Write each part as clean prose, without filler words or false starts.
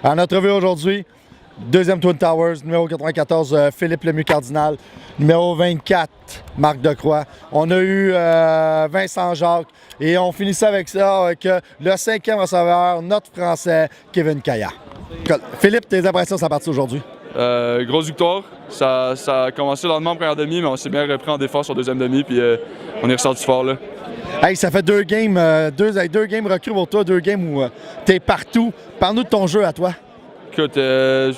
À notre entrevue aujourd'hui, deuxième Twin Towers, numéro 94, Philippe Lemieux-Cardinal, numéro 24, Marc Decroix. On a eu Vincent Jacques et on finissait avec ça, avec le cinquième receveur, notre Français, Kevin Kaya. Philippe, tes impressions sur la partie aujourd'hui? Grosse victoire. Ça a commencé lentement en première demi, mais on s'est bien repris en défense en deuxième demi, puis on est ressorti fort là. Hey, ça fait deux games recrues pour toi, deux games où t'es partout. Parle-nous de ton jeu à toi. Écoute, je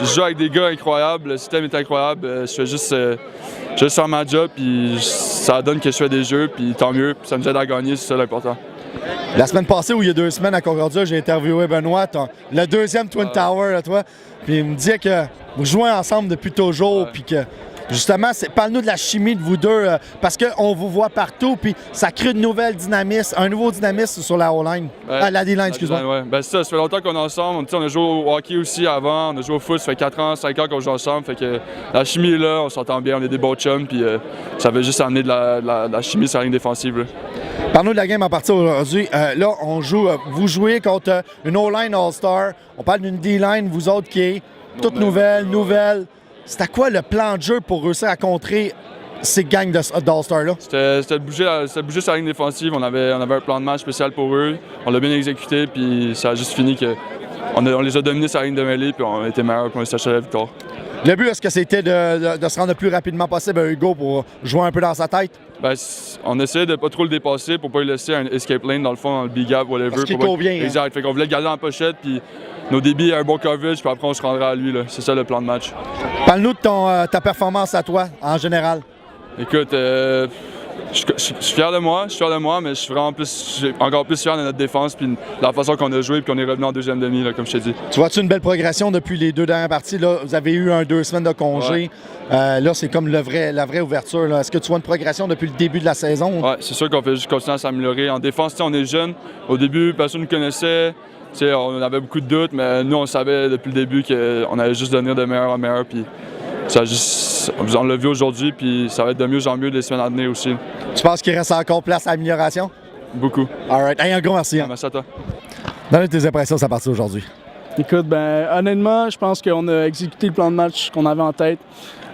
joue avec des gars incroyables, le système est incroyable. Je fais juste faire ma job, puis ça donne que je fais des jeux, puis tant mieux, puis ça nous aide à gagner, c'est ça l'important. La semaine passée, ou il y a 2 semaines à Concordia, j'ai interviewé Benoît, le deuxième Twin Tower à toi, puis il me disait que vous jouez ensemble depuis toujours, puis que justement, parle-nous de la chimie de vous deux, parce qu'on vous voit partout, puis ça crée un nouveau dynamisme sur la O-line, la D-line, excuse-moi. Ouais. Ben c'est ça fait longtemps qu'on est ensemble. On a joué au hockey aussi avant, on a joué au foot, ça fait 4 ans, 5 ans qu'on joue ensemble, fait que la chimie est là, on s'entend bien, on est des bons chums, puis ça veut juste amener de la chimie sur la ligne défensive. Là. Parle-nous de la game en partie aujourd'hui. Là, vous jouez contre une O-line All-Star, on parle d'une D-line, vous autres qui est toute nouvelle. C'était quoi le plan de jeu pour réussir à contrer ces gangs d'All-Stars-là? C'était de bouger sa ligne défensive. On avait un plan de match spécial pour eux. On l'a bien exécuté, puis ça a juste fini qu'on les a dominés sur la ligne de mêlée, puis on était meilleurs, puis on a cherché la victoire. Le but, est-ce que c'était de se rendre le plus rapidement possible à Hugo pour jouer un peu dans sa tête? Ben, on essayait de pas trop le dépasser pour pas lui laisser un escape lane dans le fond, dans le big gap, whatever. Parce qu'il court bien. Exact. Fait qu'on voulait le garder en pochette, puis nos débits, un bon coverage, puis après on se rendra à lui. C'est ça le plan de match. Parle-nous de ta performance à toi, en général. Écoute, je suis fier de moi, mais je suis vraiment encore plus fier de notre défense puis de la façon qu'on a joué puis qu'on est revenu en deuxième demi, là, comme je t'ai dit. Tu vois-tu une belle progression depuis les 2 dernières parties? Là, vous avez eu 2 semaines de congé. Ouais. Là, c'est comme la vraie ouverture. Là. Est-ce que tu vois une progression depuis le début de la saison? Oui, c'est sûr qu'on fait juste continuer à s'améliorer. En défense, on est jeune. Au début, personne ne nous connaissait. On avait beaucoup de doutes, mais nous, on savait depuis le début qu'on allait juste devenir de meilleur en meilleur. Puis on l'a vu aujourd'hui, puis ça va être de mieux en mieux les semaines à venir aussi. Tu penses qu'il reste encore place à amélioration? Beaucoup. All right. Hey, un gros merci. Hein. Merci à toi. Donne tes impressions sur la partie aujourd'hui. Écoute, honnêtement, je pense qu'on a exécuté le plan de match qu'on avait en tête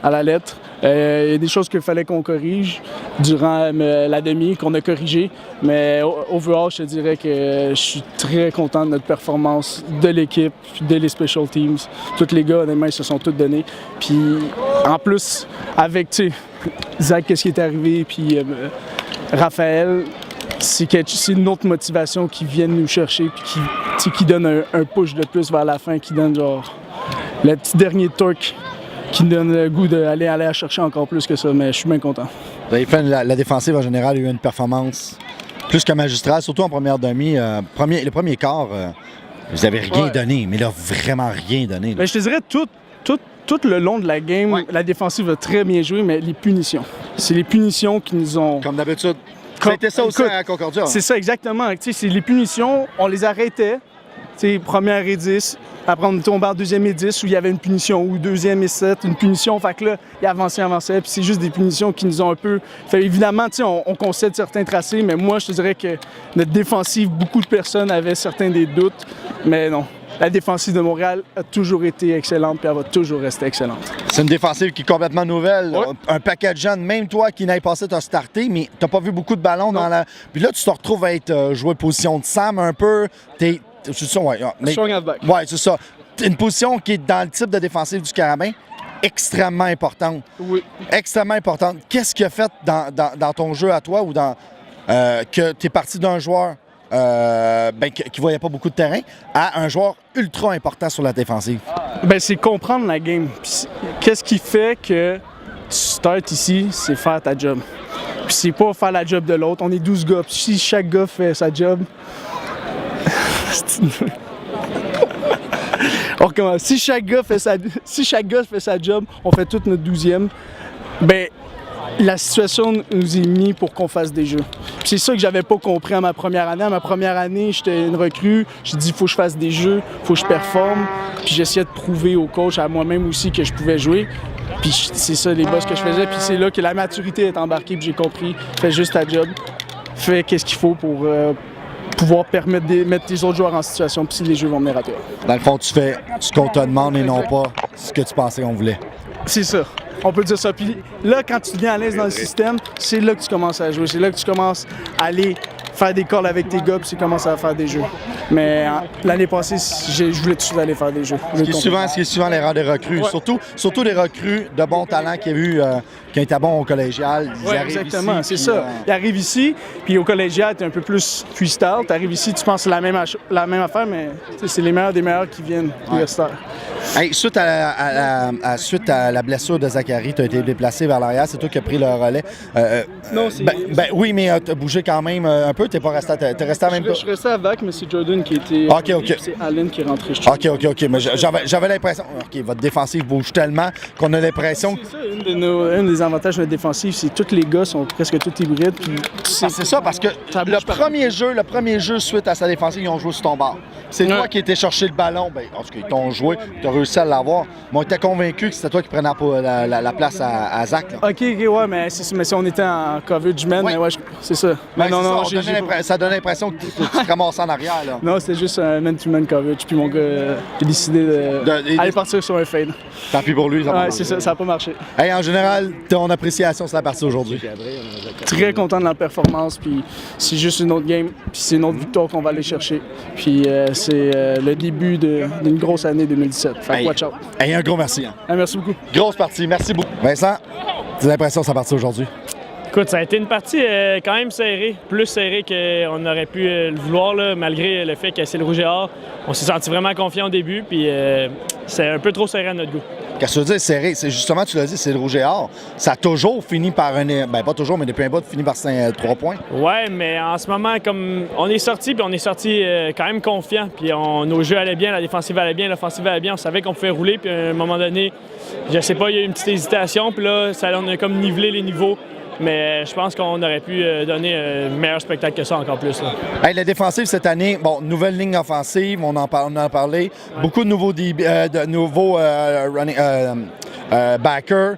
à la lettre. Il y a des choses qu'il fallait qu'on corrige durant la demi, qu'on a corrigé. Mais overall, je te dirais que je suis très content de notre performance, de l'équipe, de les special teams. Tous les gars, honnêtement, ils se sont tous donnés. Puis en plus, avec, Zach, qu'est-ce qui est arrivé, puis Raphaël, c'est une autre motivation qui vient nous chercher, puis qui donne un push de plus vers la fin, qui donne genre le petit dernier torque qui me donne le goût d'aller à chercher encore plus que ça, mais je suis bien content. La défensive en général a eu une performance plus que magistrale, surtout en première demi. Le premier quart, vous n'avez rien donné, mais là, vraiment rien donné. Je te dirais tout le long de la game, la défensive a très bien joué, mais les punitions. C'est les punitions qui nous ont... Comme d'habitude. C'était ça aussi à Concordia. C'est ça, exactement. C'est les punitions, on les arrêtait. Première et 10, après on est tombé en deuxième et 10 où il y avait une punition, ou deuxième et 7, une punition, fait que là, il avançait, puis c'est juste des punitions qui nous ont un peu... Fait, évidemment, on concède certains tracés, mais moi, je te dirais que notre défensive, beaucoup de personnes avaient certains des doutes, mais non. La défensive de Montréal a toujours été excellente, puis elle va toujours rester excellente. C'est une défensive qui est complètement nouvelle. Ouais. Un paquet de jeunes, même toi qui n'avais passé, tu as starté, mais tu n'as pas vu beaucoup de ballons dans la... Puis là, tu te retrouves à être joué position de Sam un peu. C'est ça, strong halfback. Ouais, c'est ça. Une position qui est dans le type de défensive du Carabin, extrêmement importante. Oui. Extrêmement importante. Qu'est-ce qui a fait dans ton jeu à toi ou que tu es parti d'un joueur qui ne voyait pas beaucoup de terrain à un joueur ultra important sur la défensive? C'est comprendre la game. Qu'est-ce qui fait que tu startes ici, c'est faire ta job. Puis c'est pas faire la job de l'autre. On est 12 gars. Puis si chaque gars fait sa job... On recommence. Si chaque gars fait sa job, on fait toute notre 12e, la situation nous est mise pour qu'on fasse des jeux. Puis c'est ça que j'avais pas compris à ma première année. À ma première année, j'étais une recrue. J'ai dit, il faut que je fasse des jeux, il faut que je performe. Puis j'essayais de prouver au coach, à moi-même aussi, que je pouvais jouer. Puis c'est ça les boss que je faisais. Puis c'est là que la maturité est embarquée. Puis j'ai compris, fais juste ta job. Fais qu'est-ce qu'il faut pour pouvoir permettre de mettre tes autres joueurs en situation puis si les jeux vont venir à toi. Dans le fond, tu fais ce qu'on te demande et non pas ce que tu pensais qu'on voulait. C'est ça. On peut dire ça. Puis là, quand tu deviens à l'aise dans le système, c'est là que tu commences à jouer. C'est là que tu commences à aller faire des calls avec tes gars puis tu commences à faire des jeux. Mais l'année passée, je voulais tout de suite aller faire des jeux. Ce qui est souvent l'erreur des recrues. Ouais. Surtout des recrues de bon talent qui ont été bons au collégial. Oui, exactement, c'est ça. Ils arrivent ici, puis au collégial, tu es un peu plus freestyle. Tu arrives ici, tu penses la même affaire, mais c'est les meilleurs des meilleurs qui viennent universitaires. Hey, suite à la blessure de Zachary, tu as été déplacé vers l'arrière. C'est toi qui as pris le relais. Non, c'est... oui, mais tu as bougé quand même un peu. T'es resté à même pas. Je suis resté à VAC, mais c'est Jordan qui était. OK. C'est Allen qui est rentré. OK. Mais j'avais l'impression. OK, votre défensive bouge tellement qu'on a l'impression. C'est ça, un des avantages de notre défensive, c'est que tous les gars sont presque tous hybrides. C'est ça, parce que le premier jeu suite à sa défensive, ils ont joué sur ton bord. C'est toi qui étais chercher le ballon. Ben, en tout cas, ils t'ont joué, tu as réussi à l'avoir. Mais on était convaincu que c'était toi qui prenais la place à Zach. Là. OK, ouais, mais si on était en coverage man, mais ouais, c'est ça. Mais non, ça donne l'impression que tu te ramasses en arrière. Là. Non, c'était juste un man-to-man coverage. Puis mon gars a décidé d'aller partir sur un fade. Tant pis pour lui. C'est ça, ça n'a pas marché. Hey, en général, ton appréciation sur la partie aujourd'hui? Très content de la performance. Puis c'est juste une autre game. Puis c'est une autre victoire qu'on va aller chercher. Puis c'est le début d'une grosse année 2017. Fait watch out. Hey, un gros merci. Hein. Hey, merci beaucoup. Grosse partie. Merci beaucoup. Vincent, tu as l'impression de sa partie aujourd'hui? Écoute, ça a été une partie quand même serrée, plus serrée qu'on aurait pu le vouloir, là, malgré le fait que c'est le rouge et or. On s'est senti vraiment confiant au début, puis c'est un peu trop serré à notre goût. Qu'est-ce que tu veux dire serré? C'est justement, tu l'as dit, c'est le rouge et or. Ça a toujours fini par pas toujours, mais depuis un bout, fini par 3 points. Ouais, mais en ce moment, comme on est sorti, puis on est sorti quand même confiant, puis nos jeux allaient bien, la défensive allait bien, l'offensive allait bien, on savait qu'on pouvait rouler, puis à un moment donné, je sais pas, il y a eu une petite hésitation, puis là, on a comme nivelé les niveaux. Mais je pense qu'on aurait pu donner un meilleur spectacle que ça encore plus. Là. Hey, la défensive cette année, nouvelle ligne offensive, on en a parlé. Ouais. Beaucoup de nouveaux, backers.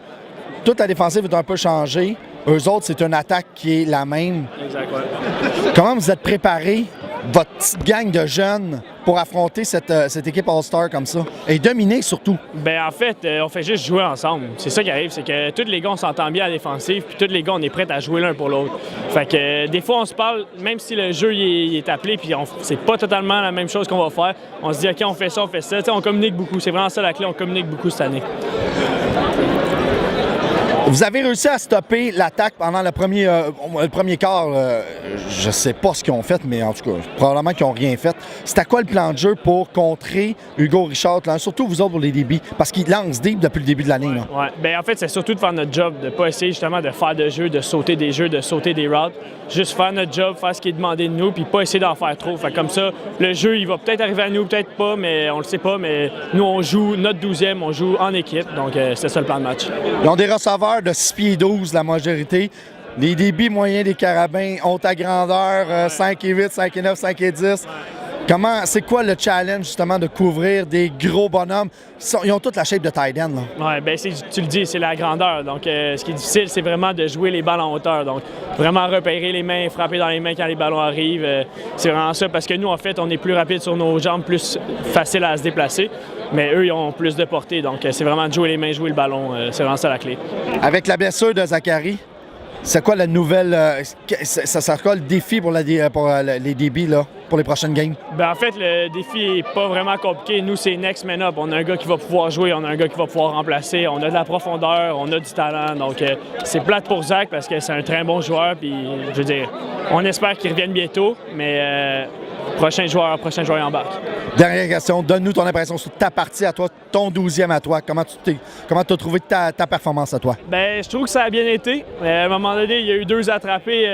Toute la défensive est un peu changée. Eux autres, c'est une attaque qui est la même. Exact, ouais. Comment vous êtes préparés, votre petite gang de jeunes, pour affronter cette équipe All-Star comme ça? Et dominer surtout? Bien, en fait, on fait juste jouer ensemble. C'est ça qui arrive, c'est que tous les gars, on s'entend bien à la défensive, puis tous les gars, on est prêts à jouer l'un pour l'autre. Fait que des fois, on se parle, même si le jeu il est appelé, puis c'est pas totalement la même chose qu'on va faire. On se dit, OK, on fait ça. T'sais, on communique beaucoup. C'est vraiment ça la clé, on communique beaucoup cette année. Vous avez réussi à stopper l'attaque pendant le premier quart. Je sais pas ce qu'ils ont fait, mais en tout cas, probablement qu'ils n'ont rien fait. C'était quoi le plan de jeu pour contrer Hugo Richard, là, surtout vous autres pour les débits? Parce qu'ils lancent deep depuis le début de l'année. Ouais. Bien, en fait, c'est surtout de faire notre job, de ne pas essayer justement de faire de jeux, de sauter des jeux, de sauter des routes. Juste faire notre job, faire ce qui est demandé de nous, puis pas essayer d'en faire trop. Fait comme ça, le jeu, il va peut-être arriver à nous, peut-être pas, mais on le sait pas. Mais nous, on joue notre 12e, on joue en équipe. Donc, c'est ça le plan de match. Ils ont des receveurs de 6 pieds 12, la majorité. Les débits moyens des Carabins ont ta grandeur, 5 et 8, 5 et 9, 5 et 10. C'est quoi le challenge, justement, de couvrir des gros bonhommes? Ils ont toute la shape de tight end, là. Oui, bien, tu le dis, c'est la grandeur. Donc, ce qui est difficile, c'est vraiment de jouer les ballons en hauteur. Donc, vraiment repérer les mains, frapper dans les mains quand les ballons arrivent. C'est vraiment ça, parce que nous, en fait, on est plus rapide sur nos jambes, plus facile à se déplacer. Mais eux, ils ont plus de portée. Donc, c'est vraiment de jouer les mains, jouer le ballon. C'est vraiment ça la clé. Avec la blessure de Zachary, c'est quoi la nouvelle... ça sera quoi le défi pour les débits, là, pour les prochaines games? Bien, en fait, le défi n'est pas vraiment compliqué. Nous, c'est next man up. On a un gars qui va pouvoir jouer, on a un gars qui va pouvoir remplacer. On a de la profondeur, on a du talent. Donc, c'est plate pour Zach parce que c'est un très bon joueur. Puis, je veux dire, on espère qu'il revienne bientôt, mais prochain joueur embarque. Dernière question, donne-nous ton impression sur ta partie à toi, ton 12e à toi. Comment tu as trouvé ta performance à toi? Bien, je trouve que ça a bien été. À un moment donné, il y a eu 2 attrapés.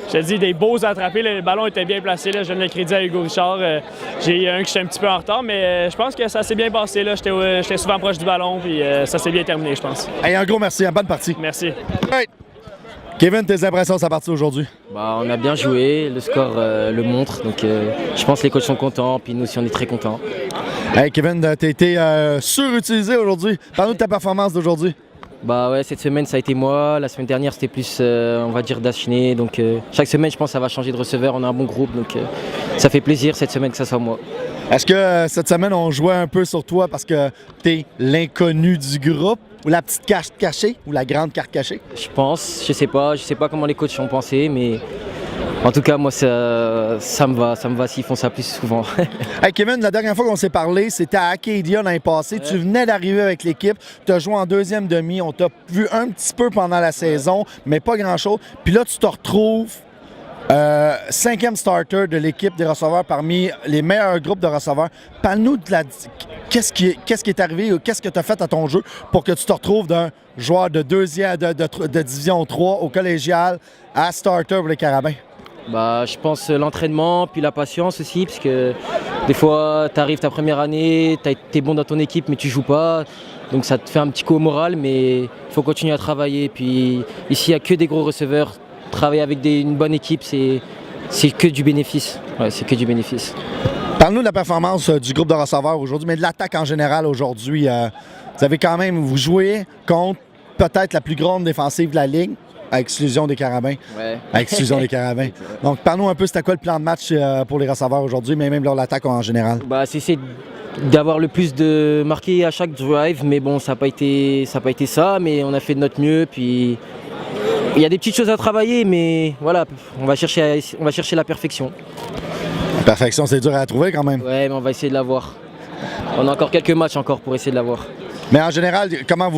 Je te dis, des beaux attrapés. Le ballon était bien placé. Là. Je donne le crédit à Hugo Richard. J'ai eu un que j'étais un petit peu en retard, mais je pense que ça s'est bien passé. J'étais souvent proche du ballon, puis ça s'est bien terminé, je pense. Hey, un gros merci. Bonne partie. Merci. Right. Kevin, tes impressions de sa partie aujourd'hui? On a bien joué, le score le montre, donc je pense que les coachs sont contents, puis nous aussi on est très contents. Hey Kevin, tu as été surutilisé aujourd'hui. Parle-nous de ta performance d'aujourd'hui. Bah ouais, cette semaine ça a été moi, la semaine dernière c'était plus on va dire Dashné, donc chaque semaine je pense que ça va changer de receveur, on a un bon groupe, donc ça fait plaisir cette semaine que ça soit moi. Est-ce que cette semaine, on jouait un peu sur toi parce que t'es l'inconnu du groupe? Ou la petite carte cachée? Ou la grande carte cachée? Je pense, je sais pas comment les coachs ont pensé, mais en tout cas moi ça me va s'ils font ça plus souvent. Hey Kevin, la dernière fois qu'on s'est parlé, c'était à Acadia l'année passée. Ouais. Tu venais d'arriver avec l'équipe, tu as joué en deuxième demi, on t'a vu un petit peu pendant la saison, mais pas grand-chose. Puis là, tu te retrouves 5e starter de l'équipe des receveurs parmi les meilleurs groupes de receveurs. Parle-nous de qu'est-ce qui est arrivé ou qu'est-ce que tu as fait à ton jeu pour que tu te retrouves d'un joueur de de division 3 au collégial à starter pour les Carabins? Bah, je pense l'entraînement, puis la patience aussi, parce que des fois, tu arrives ta première année, tu es bon dans ton équipe, mais tu joues pas. Donc ça te fait un petit coup au moral, mais il faut continuer à travailler. Puis ici, il n'y a que des gros receveurs. Travailler avec une bonne équipe, c'est que du bénéfice. Ouais, c'est que du bénéfice. Parle-nous de la performance du groupe de receveurs aujourd'hui, mais de l'attaque en général aujourd'hui. Vous jouez contre peut-être la plus grande défensive de la Ligue, à exclusion des Carabins. Ouais. À exclusion des Carabins. Donc, parle-nous un peu, c'était quoi le plan de match pour les receveurs aujourd'hui, mais même leur l'attaque en général? Bah, c'est essayer d'avoir le plus de marqués à chaque drive, mais bon, ça n'a pas été ça, mais on a fait de notre mieux, puis il y a des petites choses à travailler, mais voilà, on va chercher la perfection. La perfection, c'est dur à trouver quand même. Ouais, mais on va essayer de l'avoir. On a encore quelques matchs pour essayer de l'avoir. Mais en général, comment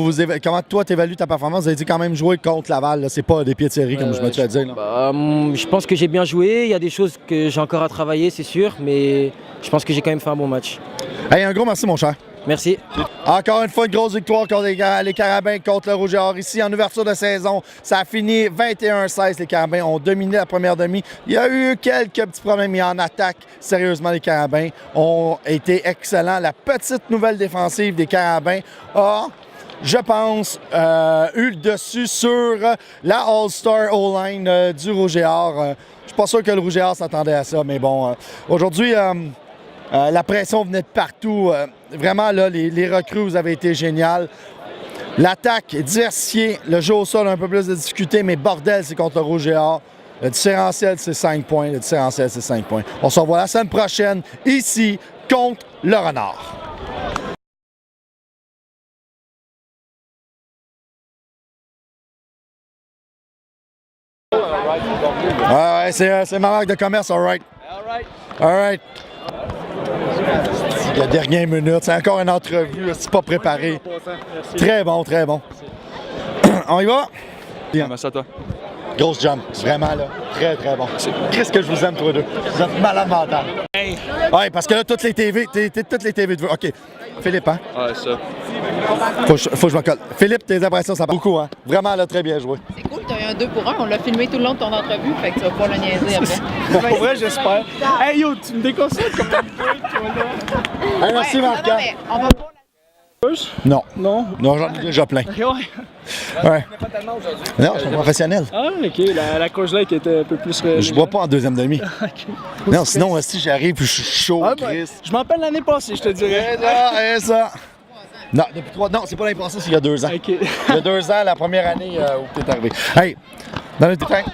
toi t'évalues ta performance? Vous avez dit quand même jouer contre Laval, c'est pas des pieds de série comme je me suis dit. Je pense que j'ai bien joué, il y a des choses que j'ai encore à travailler, c'est sûr, mais je pense que j'ai quand même fait un bon match. Hey, un gros merci mon cher. Merci. Encore une fois, une grosse victoire contre les Carabins contre le Rouge et Or. Ici, en ouverture de saison, ça a fini 21-16. Les Carabins ont dominé la première demi. Il y a eu quelques petits problèmes, mais en attaque, sérieusement, les Carabins ont été excellents. La petite nouvelle défensive des Carabins a, je pense, eu le dessus sur la All-Star O-line du Rouge et Or. Je suis pas sûr que le Rouge et Or s'attendait à ça, mais bon, aujourd'hui, la pression venait de partout. Vraiment, là, les recrues, vous avez été géniales. L'attaque, diversifiée. Le jeu au sol, un peu plus de difficulté, mais bordel, c'est contre le Rouge et Or. Le différentiel, c'est 5 points. On se revoit la semaine prochaine, ici, contre le Renard. Ouais, c'est ma marque de commerce, all right. All right. La dernière minute, c'est encore une entrevue, c'est pas préparé. Très bon, très bon. On y va? Merci à toi. Grosse jump, vraiment là. Très, très bon. Qu'est-ce que je vous aime, tous les deux? Vous êtes malade mental. Hey! Ouais, parce que là, toutes les TV, toutes les TV de vous. OK. Philippe, hein? Ouais, ça. Faut que je me colle. Philippe, tes impressions, ça va beaucoup, hein? Vraiment, là, très bien joué. C'est cool, t'as eu un 2 pour 1. On l'a filmé tout le long de ton entrevue, fait que tu vas pouvoir le niaiser après. Pour vrai, j'espère. Hey yo, tu me déconseilles comme un boy, toi là. Hey, merci, Marc. Non, mais on va pas Non. Non. Non, j'en ai déjà plein. Ouais. Ouais. Pas tellement aujourd'hui. Non, je suis professionnel. Ah, ok. La coach là qui était un peu plus. Je bois pas en deuxième demi. Ok. Non, sinon, si j'arrive puis je suis chaud, Ah, Chris. je m'en rappelle l'année passée, je te dirais. Ça. Non, depuis 3 non, c'est pas l'année passée, c'est il y a 2 ans. Ok. Il y a 2 ans, la première année où tu es arrivé. Hey, dans le détail,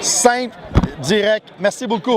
simple, direct, merci beaucoup.